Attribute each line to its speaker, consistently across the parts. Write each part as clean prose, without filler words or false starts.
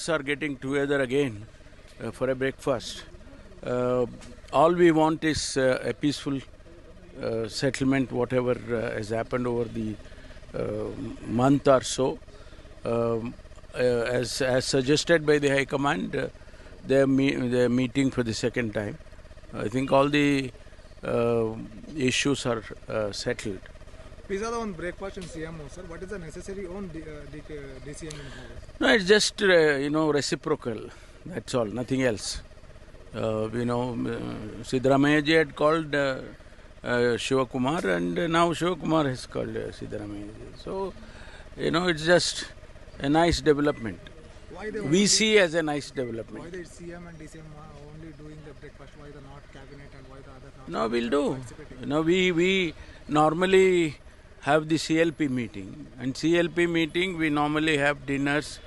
Speaker 1: Are getting together again for a breakfast. All we want is a peaceful settlement, whatever has happened over the month or so. As suggested by the High Command, they're meeting for the second time. I think all the issues are settled.
Speaker 2: Pizza on breakfast in CM, sir. What is the necessary on DCM in Congress?
Speaker 1: No, it's just reciprocal. That's all. Nothing else. Siddaramaiah ji had called Shivakumar, and now Shivakumar has called Siddaramaiah ji. So, it's just a nice development. We see as a nice development.
Speaker 2: Why the CM and DCM are only doing the breakfast? Why the not cabinet and why the other?
Speaker 1: No, we'll do. We normally have the CLP meeting, and CLP meeting we normally have dinners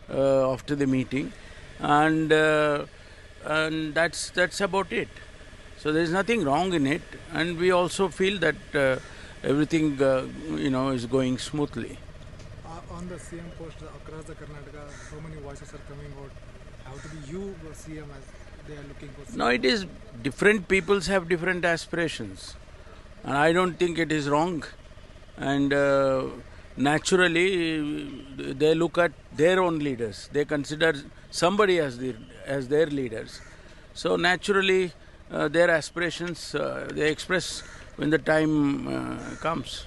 Speaker 1: after the meeting, and that's about it. So there is nothing wrong in it, and we also feel that everything is going smoothly.
Speaker 2: On the CM post across the Karnataka, so many voices are coming out. How to be you CM as they are looking for?
Speaker 1: No, it is different. Peoples have different aspirations, and I don't think it is wrong. And naturally, they look at their own leaders. They consider somebody as their leaders. So naturally, their aspirations they express when the time comes.